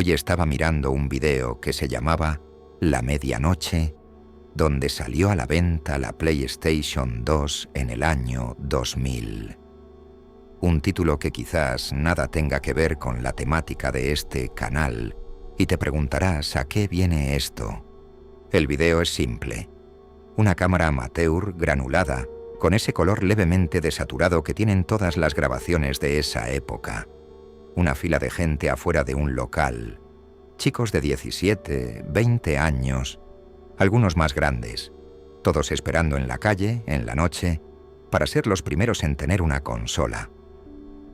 Hoy estaba mirando un video que se llamaba La Medianoche, donde salió a la venta la PlayStation 2 en el año 2000. Un título que quizás nada tenga que ver con la temática de este canal, y te preguntarás a qué viene esto. El video es simple. Una cámara amateur granulada, con ese color levemente desaturado que tienen todas las grabaciones de esa época. Una fila de gente afuera de un local. Chicos de 17, 20 años, algunos más grandes, todos esperando en la calle, en la noche, para ser los primeros en tener una consola.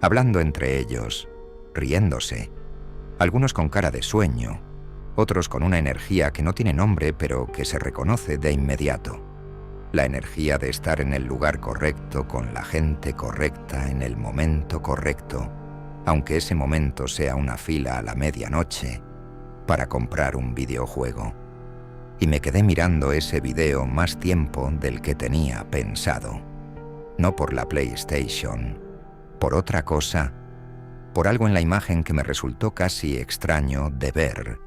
Hablando entre ellos, riéndose, algunos con cara de sueño, otros con una energía que no tiene nombre pero que se reconoce de inmediato. La energía de estar en el lugar correcto, con la gente correcta, en el momento correcto, aunque ese momento sea una fila a la medianoche para comprar un videojuego. Y me quedé mirando ese video más tiempo del que tenía pensado. No por la PlayStation, por otra cosa, por algo en la imagen que me resultó casi extraño de ver.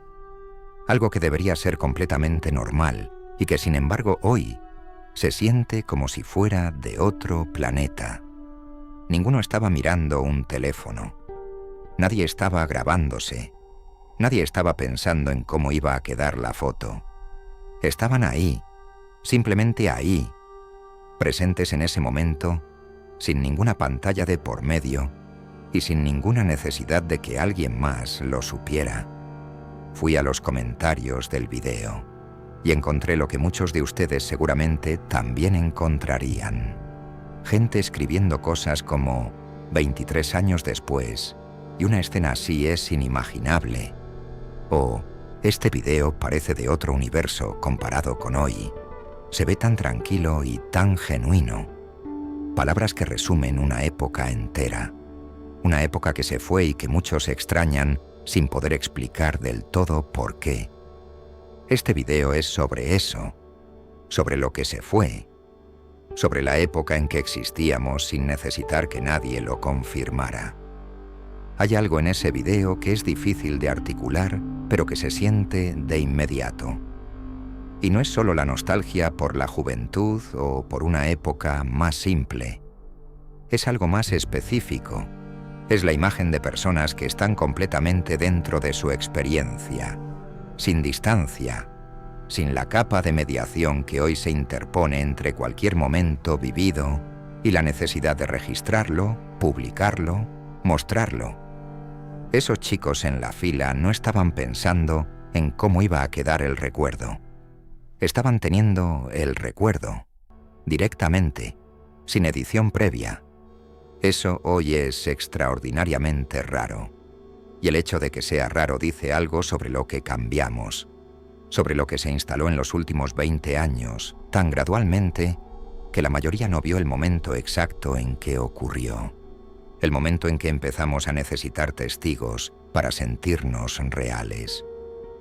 Algo que debería ser completamente normal y que sin embargo hoy se siente como si fuera de otro planeta. Ninguno estaba mirando un teléfono. Nadie estaba grabándose. Nadie estaba pensando en cómo iba a quedar la foto. Estaban ahí, simplemente ahí, presentes en ese momento, sin ninguna pantalla de por medio y sin ninguna necesidad de que alguien más lo supiera. Fui a los comentarios del video y encontré lo que muchos de ustedes seguramente también encontrarían. Gente escribiendo cosas como 23 años después y una escena así es inimaginable. O este video parece de otro universo comparado con hoy. Se ve tan tranquilo y tan genuino. Palabras que resumen una época entera. Una época que se fue y que muchos extrañan sin poder explicar del todo por qué. Este video es sobre eso, sobre lo que se fue, sobre la época en que existíamos sin necesitar que nadie lo confirmara. Hay algo en ese video que es difícil de articular, pero que se siente de inmediato. Y no es solo la nostalgia por la juventud o por una época más simple. Es algo más específico. Es la imagen de personas que están completamente dentro de su experiencia, sin distancia, sin la capa de mediación que hoy se interpone entre cualquier momento vivido y la necesidad de registrarlo, publicarlo, mostrarlo. Esos chicos en la fila no estaban pensando en cómo iba a quedar el recuerdo. Estaban teniendo el recuerdo, directamente, sin edición previa. Eso hoy es extraordinariamente raro. Y el hecho de que sea raro dice algo sobre lo que cambiamos, sobre lo que se instaló en los últimos 20 años, tan gradualmente que la mayoría no vio el momento exacto en que ocurrió. El momento en que empezamos a necesitar testigos para sentirnos reales.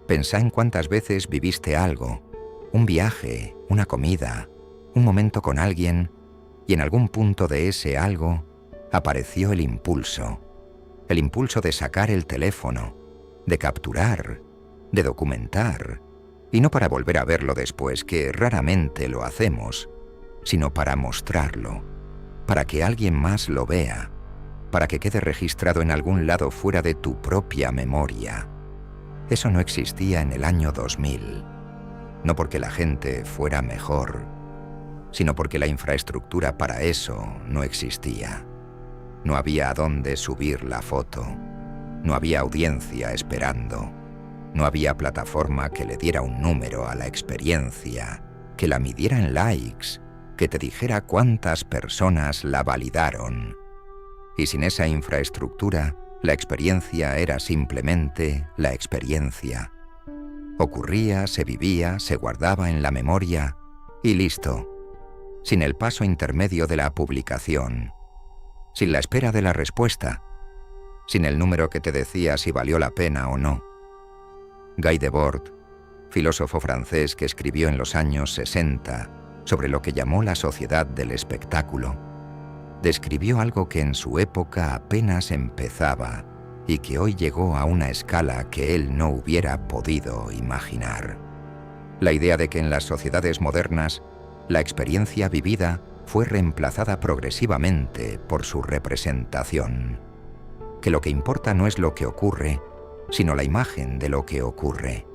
Pensá en cuántas veces viviste algo, un viaje, una comida, un momento con alguien, y en algún punto de ese algo apareció el impulso de sacar el teléfono, de capturar, de documentar, y no para volver a verlo después, que raramente lo hacemos, sino para mostrarlo, para que alguien más lo vea, para que quede registrado en algún lado fuera de tu propia memoria. Eso no existía en el año 2000, no porque la gente fuera mejor, sino porque la infraestructura para eso no existía. No había a dónde subir la foto, no había audiencia esperando, no había plataforma que le diera un número a la experiencia, que la midiera en likes, que te dijera cuántas personas la validaron. Y sin esa infraestructura, la experiencia era simplemente la experiencia. Ocurría, se vivía, se guardaba en la memoria y listo, sin el paso intermedio de la publicación, sin la espera de la respuesta, sin el número que te decía si valió la pena o no. Guy Debord, filósofo francés que escribió en los años 60 sobre lo que llamó la sociedad del espectáculo, describió algo que en su época apenas empezaba y que hoy llegó a una escala que él no hubiera podido imaginar. La idea de que en las sociedades modernas la experiencia vivida fue reemplazada progresivamente por su representación, que lo que importa no es lo que ocurre, sino la imagen de lo que ocurre,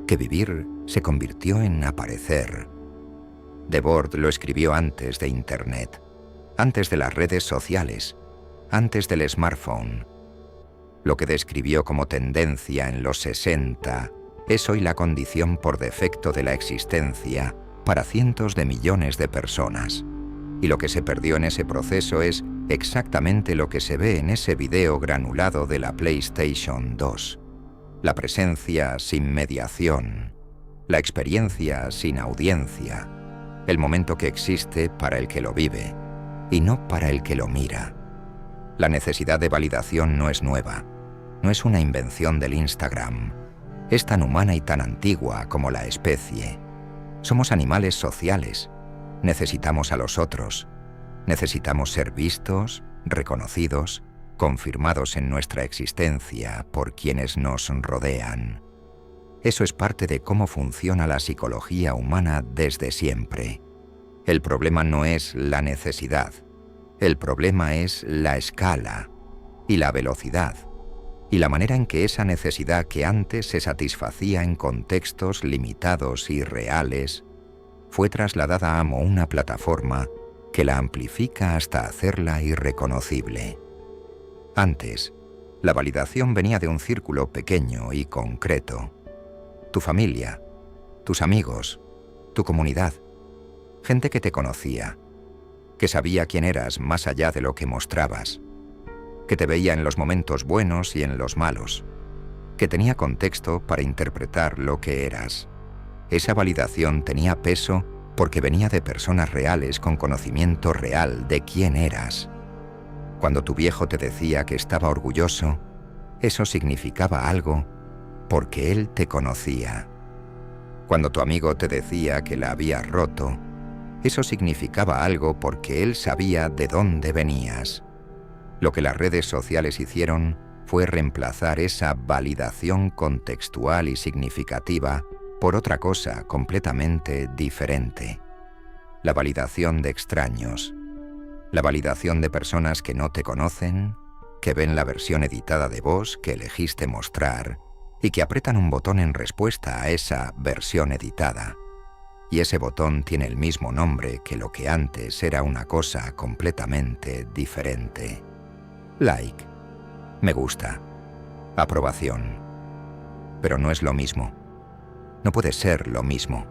que vivir se convirtió en aparecer. Debord lo escribió antes de Internet, antes de las redes sociales, antes del smartphone. Lo que describió como tendencia en los 60 es hoy la condición por defecto de la existencia para cientos de millones de personas. Y lo que se perdió en ese proceso es exactamente lo que se ve en ese video granulado de la PlayStation 2. La presencia sin mediación, la experiencia sin audiencia, el momento que existe para el que lo vive y no para el que lo mira. La necesidad de validación no es nueva, no es una invención del Instagram. Es tan humana y tan antigua como la especie. Somos animales sociales. Necesitamos a los otros. Necesitamos ser vistos, reconocidos, confirmados en nuestra existencia por quienes nos rodean. Eso es parte de cómo funciona la psicología humana desde siempre. El problema no es la necesidad. El problema es la escala y la velocidad, y la manera en que esa necesidad que antes se satisfacía en contextos limitados y reales fue trasladada a una plataforma que la amplifica hasta hacerla irreconocible. Antes, la validación venía de un círculo pequeño y concreto. Tu familia, tus amigos, tu comunidad, gente que te conocía, que sabía quién eras más allá de lo que mostrabas, que te veía en los momentos buenos y en los malos, que tenía contexto para interpretar lo que eras. Esa validación tenía peso porque venía de personas reales con conocimiento real de quién eras. Cuando tu viejo te decía que estaba orgulloso, eso significaba algo porque él te conocía. Cuando tu amigo te decía que la habías roto, eso significaba algo porque él sabía de dónde venías. Lo que las redes sociales hicieron fue reemplazar esa validación contextual y significativa por otra cosa completamente diferente. La validación de extraños. La validación de personas que no te conocen, que ven la versión editada de vos que elegiste mostrar y que apretan un botón en respuesta a esa versión editada. Y ese botón tiene el mismo nombre que lo que antes era una cosa completamente diferente. Like, me gusta, aprobación. Pero no es lo mismo. No puede ser lo mismo.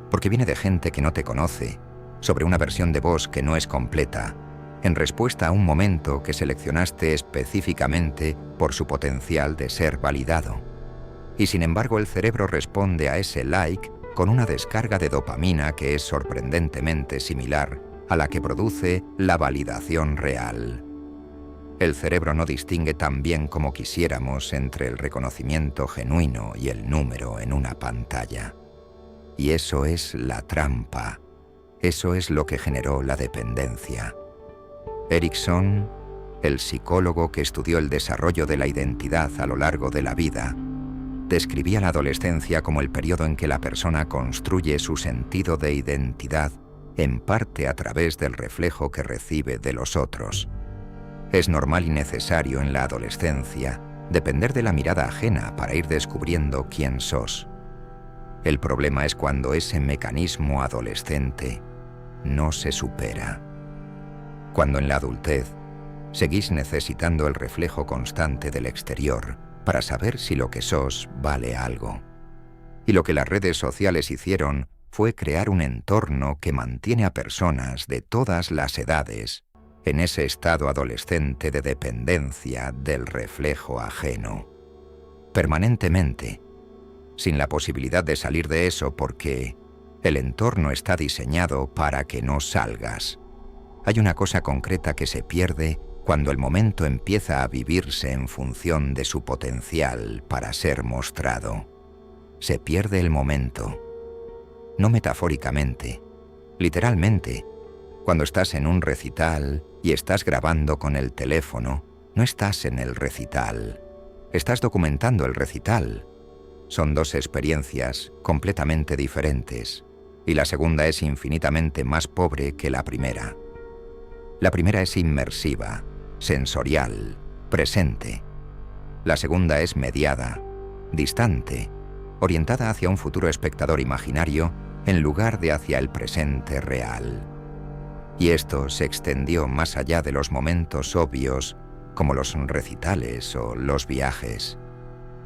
Porque viene de gente que no te conoce, sobre una versión de vos que no es completa, en respuesta a un momento que seleccionaste específicamente por su potencial de ser validado. Y sin embargo el cerebro responde a ese like con una descarga de dopamina que es sorprendentemente similar a la que produce la validación real. El cerebro no distingue tan bien como quisiéramos entre el reconocimiento genuino y el número en una pantalla. Y eso es la trampa. Eso es lo que generó la dependencia. Erikson, el psicólogo que estudió el desarrollo de la identidad a lo largo de la vida, describía la adolescencia como el periodo en que la persona construye su sentido de identidad en parte a través del reflejo que recibe de los otros. Es normal y necesario en la adolescencia depender de la mirada ajena para ir descubriendo quién sos. El problema es cuando ese mecanismo adolescente no se supera. Cuando en la adultez seguís necesitando el reflejo constante del exterior para saber si lo que sos vale algo. Y lo que las redes sociales hicieron fue crear un entorno que mantiene a personas de todas las edades en ese estado adolescente de dependencia del reflejo ajeno. Permanentemente, sin la posibilidad de salir de eso porque el entorno está diseñado para que no salgas. Hay una cosa concreta que se pierde cuando el momento empieza a vivirse en función de su potencial para ser mostrado. Se pierde el momento. No metafóricamente, literalmente. Cuando estás en un recital y estás grabando con el teléfono, No estás en el recital. Estás documentando el recital. Son dos experiencias completamente diferentes, y la segunda es infinitamente más pobre que la primera. La primera es inmersiva, sensorial, presente. La segunda es mediada, distante, orientada hacia un futuro espectador imaginario en lugar de hacia el presente real. Y esto se extendió más allá de los momentos obvios como los recitales o los viajes.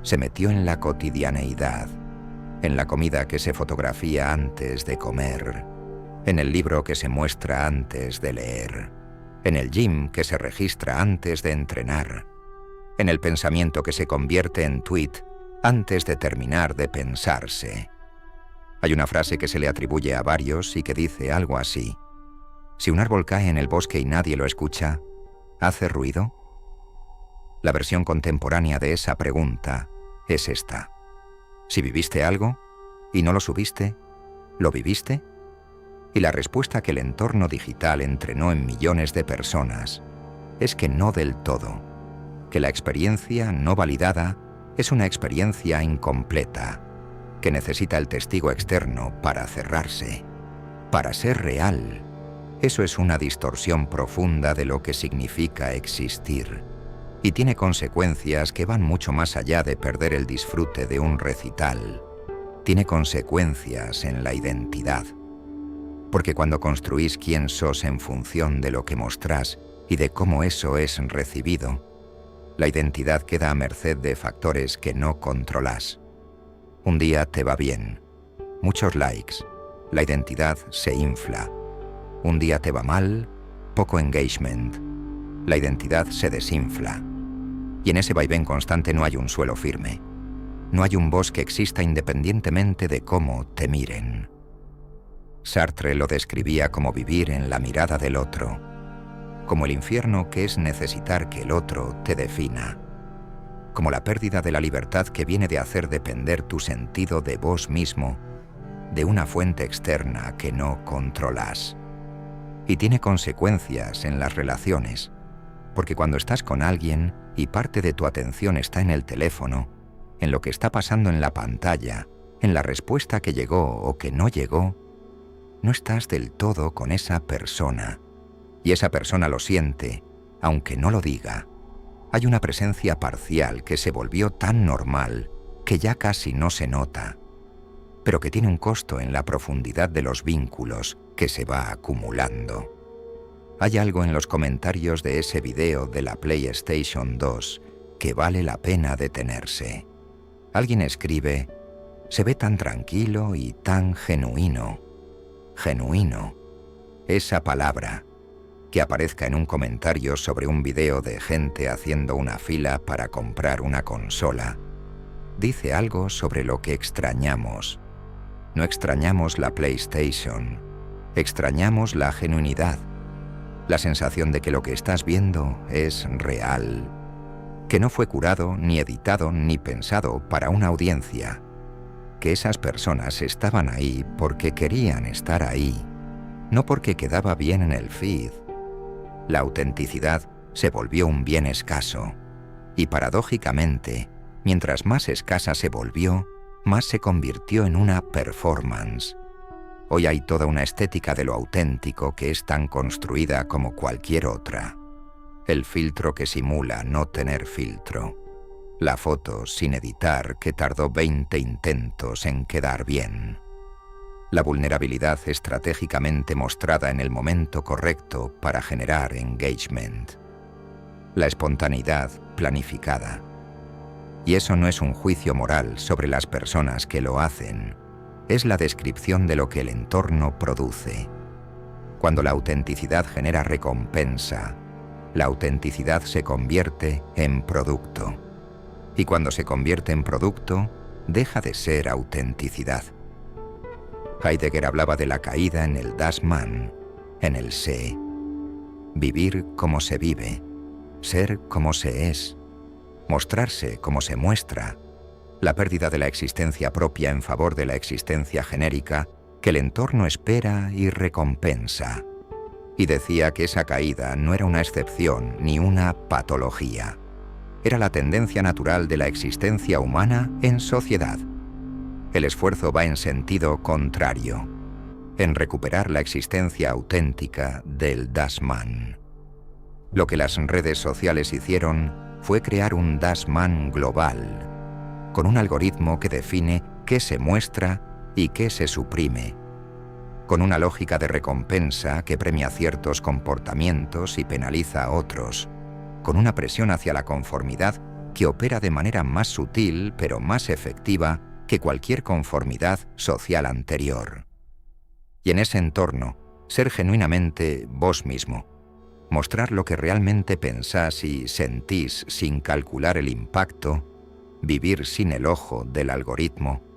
Se metió en la cotidianeidad, en la comida que se fotografía antes de comer, en el libro que se muestra antes de leer, en el gym que se registra antes de entrenar, en el pensamiento que se convierte en tweet antes de terminar de pensarse. Hay una frase que se le atribuye a varios y que dice algo así: si un árbol cae en el bosque y nadie lo escucha, ¿hace ruido? La versión contemporánea de esa pregunta es esta: si viviste algo y no lo subiste, ¿lo viviste? Y la respuesta que el entorno digital entrenó en millones de personas es que no del todo, que la experiencia no validada es una experiencia incompleta, que necesita el testigo externo para cerrarse, para ser real. Eso es una distorsión profunda de lo que significa existir, y tiene consecuencias que van mucho más allá de perder el disfrute de un recital. Tiene consecuencias en la identidad. Porque cuando construís quién sos en función de lo que mostrás y de cómo eso es recibido, la identidad queda a merced de factores que no controlás. Un día te va bien, muchos likes, la identidad se infla. Un día te va mal, poco engagement, la identidad se desinfla. Y en ese vaivén constante no hay un suelo firme. No hay un vos que exista independientemente de cómo te miren. Sartre lo describía como vivir en la mirada del otro, como el infierno que es necesitar que el otro te defina, como la pérdida de la libertad que viene de hacer depender tu sentido de vos mismo de una fuente externa que no controlas. Y tiene consecuencias en las relaciones, porque cuando estás con alguien y parte de tu atención está en el teléfono, en lo que está pasando en la pantalla, en la respuesta que llegó o que no llegó, no estás del todo con esa persona. Y esa persona lo siente, aunque no lo diga. Hay una presencia parcial que se volvió tan normal que ya casi no se nota, pero que tiene un costo en la profundidad de los vínculos que se va acumulando. Hay algo en los comentarios de ese video de la PlayStation 2 que vale la pena detenerse. Alguien escribe: se ve tan tranquilo y tan genuino. Genuino. Esa palabra, que aparezca en un comentario sobre un video de gente haciendo una fila para comprar una consola, dice algo sobre lo que extrañamos. No extrañamos la PlayStation, extrañamos la genuinidad, la sensación de que lo que estás viendo es real, que no fue curado, ni editado, ni pensado para una audiencia, que esas personas estaban ahí porque querían estar ahí, no porque quedaba bien en el feed. La autenticidad se volvió un bien escaso, y paradójicamente, mientras más escasa se volvió, más se convirtió en una performance. Hoy hay toda una estética de lo auténtico que es tan construida como cualquier otra. El filtro que simula no tener filtro. La foto sin editar que tardó 20 intentos en quedar bien. La vulnerabilidad estratégicamente mostrada en el momento correcto para generar engagement. La espontaneidad planificada. Y eso no es un juicio moral sobre las personas que lo hacen, es la descripción de lo que el entorno produce. Cuando la autenticidad genera recompensa, la autenticidad se convierte en producto. Y cuando se convierte en producto, deja de ser autenticidad. Heidegger hablaba de la caída en el Das Man, en el Se. Vivir como se vive, ser como se es, mostrarse como se muestra, la pérdida de la existencia propia en favor de la existencia genérica que el entorno espera y recompensa. y decía que esa caída no era una excepción ni una patología. Era la tendencia natural de la existencia humana en sociedad. El esfuerzo va en sentido contrario, en recuperar la existencia auténtica del Das Man. Lo que las redes sociales hicieron fue crear un Das Man global, con un algoritmo que define qué se muestra y qué se suprime, con una lógica de recompensa que premia ciertos comportamientos y penaliza a otros, con una presión hacia la conformidad que opera de manera más sutil pero más efectiva que cualquier conformidad social anterior. Y en ese entorno, ser genuinamente vos mismo, mostrar lo que realmente pensás y sentís sin calcular el impacto, vivir sin el ojo del algoritmo,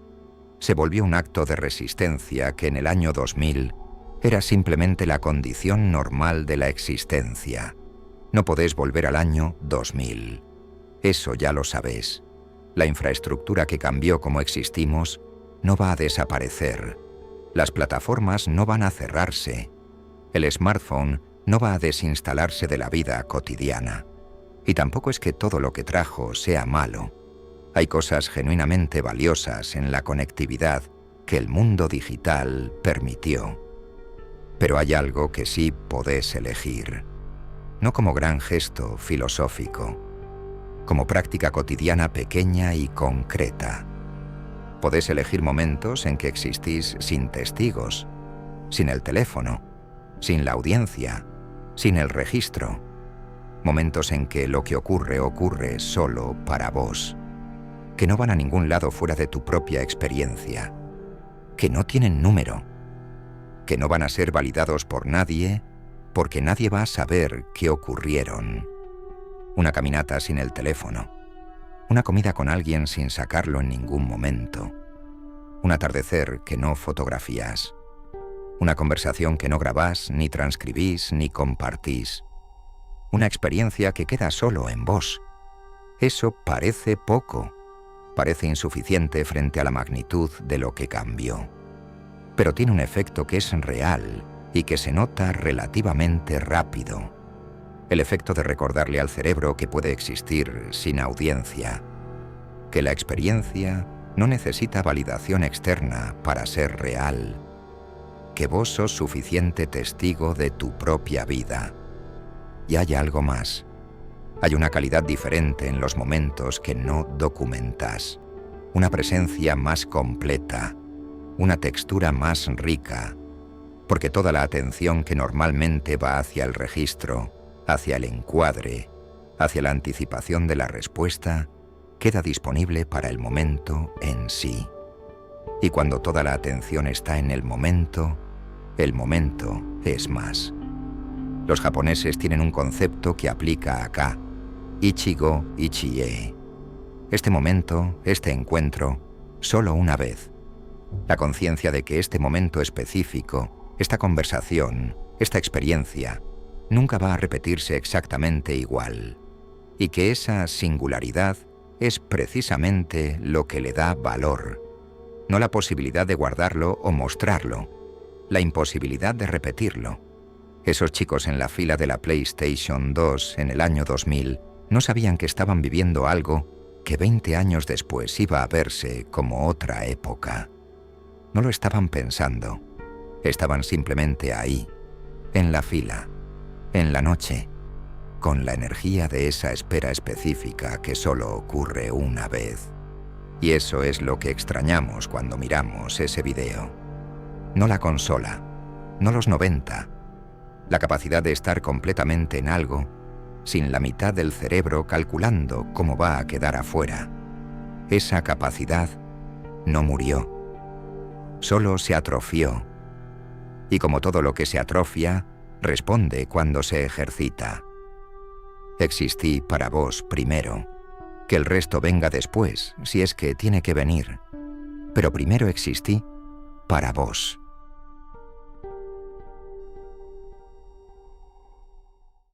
se volvió un acto de resistencia que en el año 2000 era simplemente la condición normal de la existencia. No podés volver al año 2000. Eso ya lo sabés. La infraestructura que cambió como existimos no va a desaparecer. Las plataformas no van a cerrarse. El smartphone no va a desinstalarse de la vida cotidiana. Y tampoco es que todo lo que trajo sea malo. Hay cosas genuinamente valiosas en la conectividad que el mundo digital permitió. Pero hay algo que sí podés elegir. No como gran gesto filosófico, como práctica cotidiana pequeña y concreta. Podés elegir momentos en que existís sin testigos, sin el teléfono, sin la audiencia, sin el registro. Momentos en que lo que ocurre solo para vos, que no van a ningún lado fuera de tu propia experiencia, que no tienen número, que no van a ser validados por nadie, porque nadie va a saber qué ocurrieron. Una caminata sin el teléfono, una comida con alguien sin sacarlo en ningún momento, un atardecer que no fotografías, una conversación que no grabás, ni transcribís, ni compartís, una experiencia que queda solo en vos. Eso parece poco, parece insuficiente frente a la magnitud de lo que cambió. Pero tiene un efecto que es real y que se nota relativamente rápido. El efecto de recordarle al cerebro que puede existir sin audiencia, que la experiencia no necesita validación externa para ser real, que vos sos suficiente testigo de tu propia vida. Y hay algo más. Hay una calidad diferente en los momentos que no documentás, una presencia más completa, una textura más rica, porque toda la atención que normalmente va hacia el registro, hacia el encuadre, hacia la anticipación de la respuesta, queda disponible para el momento en sí. Y cuando toda la atención está en el momento es más. Los japoneses tienen un concepto que aplica acá, Ichigo Ichie. Este momento, este encuentro, solo una vez. La conciencia de que este momento específico, esta conversación, esta experiencia, nunca va a repetirse exactamente igual, y que esa singularidad es precisamente lo que le da valor, no la posibilidad de guardarlo o mostrarlo, la imposibilidad de repetirlo. Esos chicos en la fila de la PlayStation 2 en el año 2000 no sabían que estaban viviendo algo que 20 años después iba a verse como otra época. No lo estaban pensando, estaban simplemente ahí, en la fila, en la noche, con la energía de esa espera específica que solo ocurre una vez. Y eso es lo que extrañamos cuando miramos ese video. No la consola, no los 90, la capacidad de estar completamente en algo, sin la mitad del cerebro calculando cómo va a quedar afuera. Esa capacidad no murió, solo se atrofió. Y como todo lo que se atrofia, responde cuando se ejercita. Existí para vos primero, que el resto venga después, si es que tiene que venir. Pero primero existí para vos.